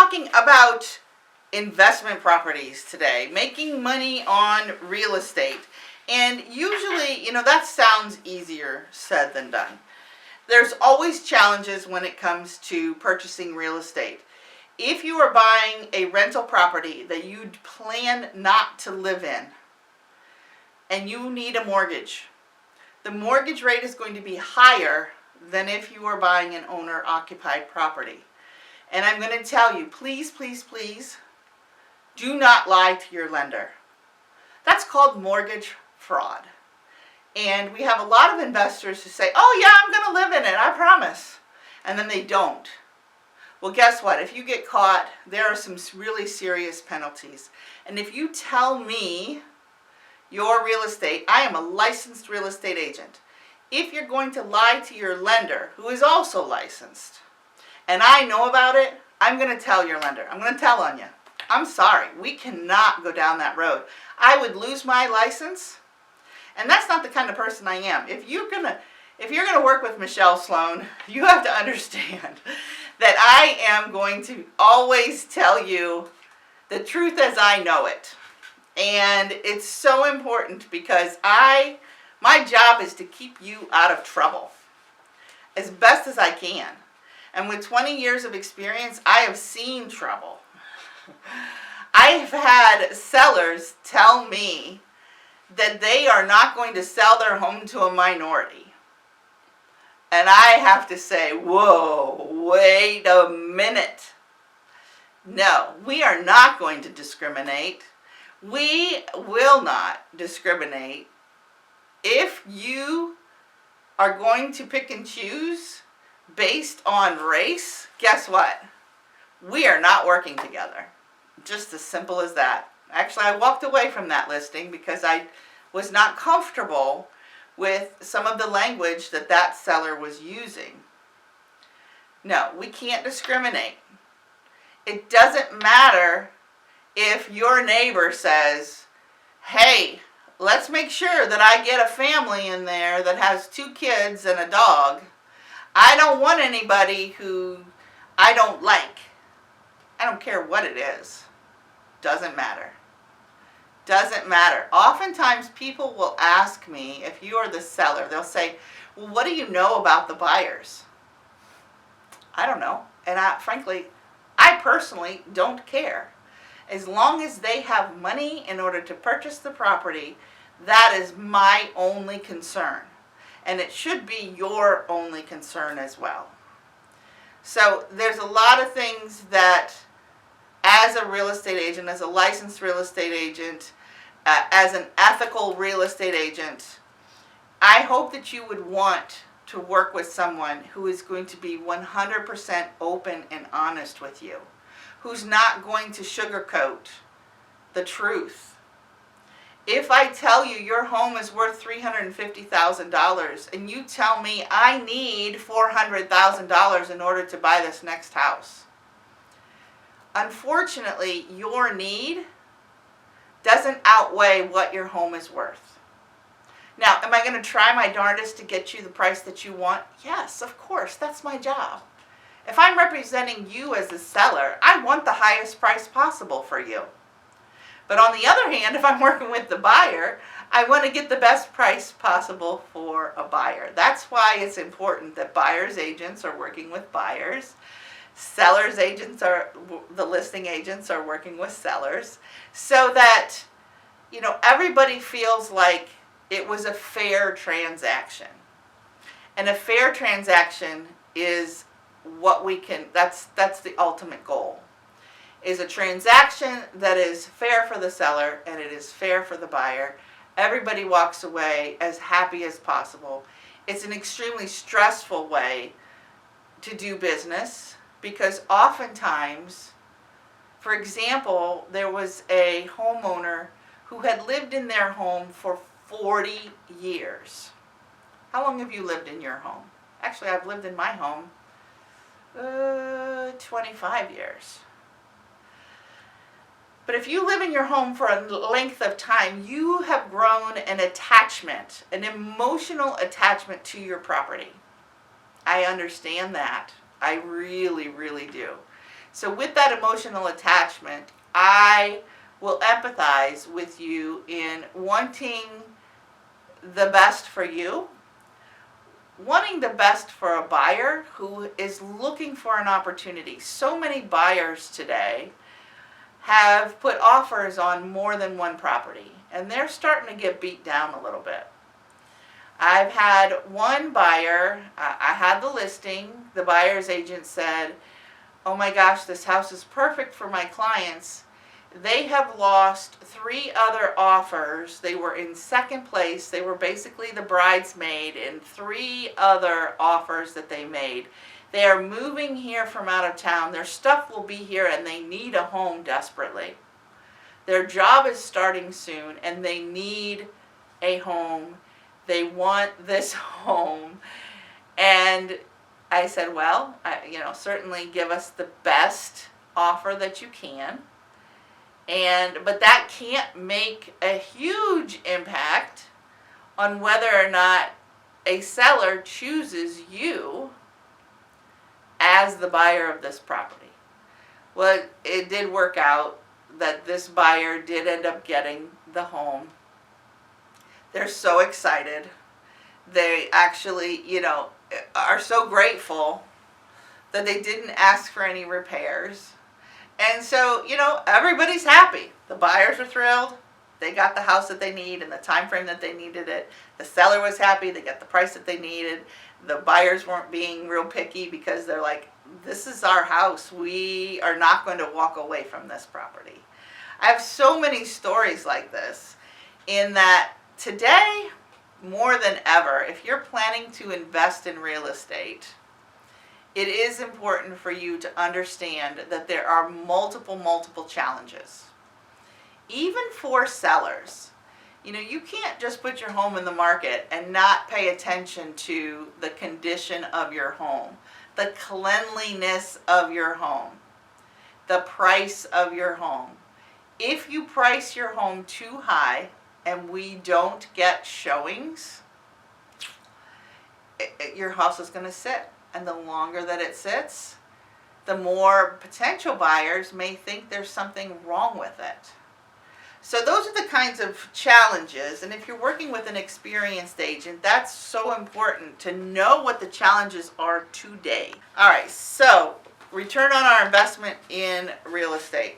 talking about investment properties today, making money on real estate. And usually, that sounds easier said than done. There's always challenges when it comes to purchasing real estate. If you are buying a rental property that you plan not to live in and you need a mortgage, the mortgage rate is going to be higher than if you are buying an owner-occupied property. And I'm going to tell you, please, please, please, do not lie to your lender. That's called mortgage fraud. And we have a lot of investors who say, oh yeah, I'm going to live in it, I promise. And then they don't. Well, guess what? If you get caught, there are some really serious penalties. And if you tell me your real estate, I am a licensed real estate agent. If you're going to lie to your lender, who is also licensed, and I know about it, I'm going to tell your lender. I'm going to tell on you. I'm sorry. We cannot go down that road. I would lose my license, and that's not the kind of person I am. If you're gonna work with Michelle Sloan, you have to understand that I am going to always tell you the truth as I know it. And it's so important because my job is to keep you out of trouble as best as I can. And with 20 years of experience, I have seen trouble. I've had sellers tell me that they are not going to sell their home to a minority. And I have to say, whoa, wait a minute. No, we are not going to discriminate. We will not discriminate. If you are going to pick and choose based on race, guess what? We are not working together. Just as simple as that. Actually, I walked away from that listing because I was not comfortable with some of the language that seller was using. No, we can't discriminate. It doesn't matter if your neighbor says, hey, let's make sure that I get a family in there that has 2 kids and a dog. I don't want anybody who I don't like. I don't care what it is. Doesn't matter. Doesn't matter. Oftentimes people will ask me, if you are the seller, they'll say, well, what do you know about the buyers? I don't know. And frankly, I personally don't care. As long as they have money in order to purchase the property, that is my only concern. And it should be your only concern as well. So there's a lot of things that, as a real estate agent, as a licensed real estate agent, as an ethical real estate agent, I hope that you would want to work with someone who is going to be 100% open and honest with you, who's not going to sugarcoat the truth. If I tell you your home is worth $350,000 and you tell me I need $400,000 in order to buy this next house, unfortunately, your need doesn't outweigh what your home is worth. Now, am I going to try my darndest to get you the price that you want? Yes, of course. That's my job. If I'm representing you as a seller, I want the highest price possible for you. But on the other hand, if I'm working with the buyer, I want to get the best price possible for a buyer. That's why it's important that buyer's agents are working with buyers. Sellers agents the listing agents are working with sellers, so that, everybody feels like it was a fair transaction. And a fair transaction is what that's the ultimate goal. Is a transaction that is fair for the seller and it is fair for the buyer. Everybody walks away as happy as possible. It's an extremely stressful way to do business because oftentimes, for example, there was a homeowner who had lived in their home for 40 years. How long have you lived in your home? Actually, I've lived in my home 25 years. But if you live in your home for a length of time, you have grown an attachment, an emotional attachment to your property. I understand that. I really, really do. So with that emotional attachment, I will empathize with you in wanting the best for you, wanting the best for a buyer who is looking for an opportunity. So many buyers today have put offers on more than one property, and they're starting to get beat down a little bit. I've had one buyer, I had the listing, the buyer's agent said, oh my gosh, this house is perfect for my clients. They have lost 3 other offers. They were in second place. They were basically the bridesmaid in 3 other offers that they made. They are moving here from out of town. Their stuff will be here and they need a home desperately. Their job is starting soon and they need a home. They want this home. And I said, well, certainly give us the best offer that you can. But that can't make a huge impact on whether or not a seller chooses you as the buyer of this property. Well, it did work out that this buyer did end up getting the home. They're so excited. They actually, are so grateful that they didn't ask for any repairs. And so, everybody's happy. The buyers are thrilled. They got the house that they need in the time frame that they needed it. The seller was happy. They got the price that they needed. The buyers weren't being real picky because they're like, this is our house. We are not going to walk away from this property. I have so many stories like this in that today, more than ever, if you're planning to invest in real estate, it is important for you to understand that there are multiple challenges. Even for sellers, you can't just put your home in the market and not pay attention to the condition of your home, the cleanliness of your home, the price of your home. If you price your home too high and we don't get showings, your house is going to sit. And the longer that it sits, the more potential buyers may think there's something wrong with it. So those are the kinds of challenges. And if you're working with an experienced agent, that's so important to know what the challenges are today. All right, so return on our investment in real estate.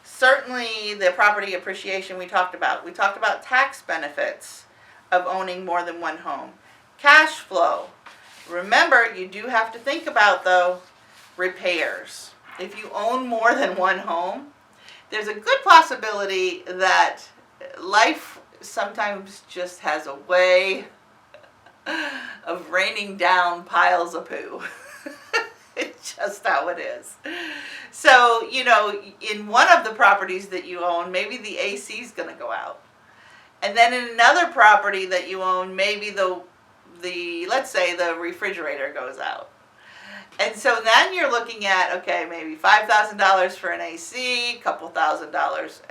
Certainly the property appreciation we talked about. We talked about tax benefits of owning more than one home. Cash flow. Remember, you do have to think about, though, repairs. If you own more than one home, there's a good possibility that life sometimes just has a way of raining down piles of poo. It's just how it is. So, in one of the properties that you own, maybe the AC is going to go out. And then in another property that you own, maybe let's say the refrigerator goes out. And so then you're looking at, okay, maybe $5,000 for an AC, a couple $1,000.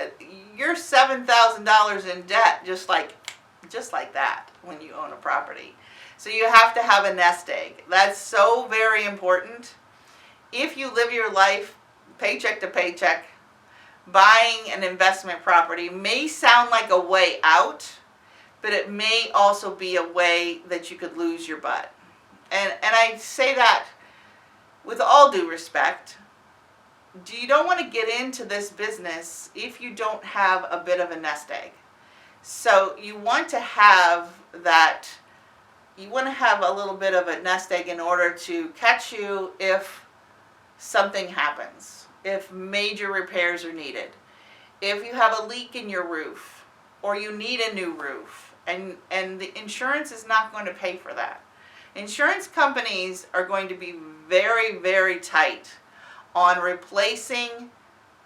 You're $7,000 in debt just like that when you own a property. So you have to have a nest egg. That's so very important. If you live your life paycheck to paycheck, buying an investment property may sound like a way out, but it may also be a way that you could lose your butt. And I say that with all due respect. You don't want to get into this business if you don't have a bit of a nest egg. So you want to have that, you want to have a little bit of a nest egg in order to catch you if something happens, if major repairs are needed, if you have a leak in your roof, or you need a new roof, and the insurance is not going to pay for that. Insurance companies are going to be very, very tight on replacing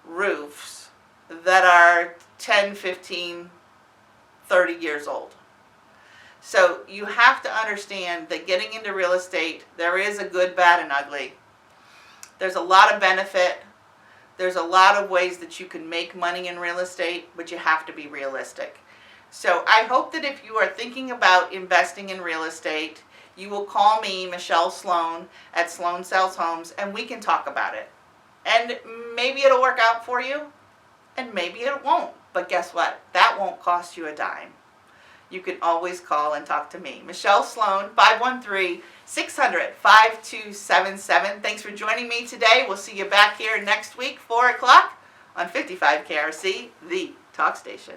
roofs that are 10, 15, 30 years old. So you have to understand that getting into real estate, there is a good, bad, and ugly. There's a lot of benefit. There's a lot of ways that you can make money in real estate, but you have to be realistic. So I hope that if you are thinking about investing in real estate, you will call me, Michelle Sloan, at Sloan Sells Homes, and we can talk about it. And maybe it'll work out for you, and maybe it won't. But guess what? That won't cost you a dime. You can always call and talk to me. Michelle Sloan, 513-600-5277. Thanks for joining me today. We'll see you back here next week, 4 o'clock on 55 KRC, the talk station.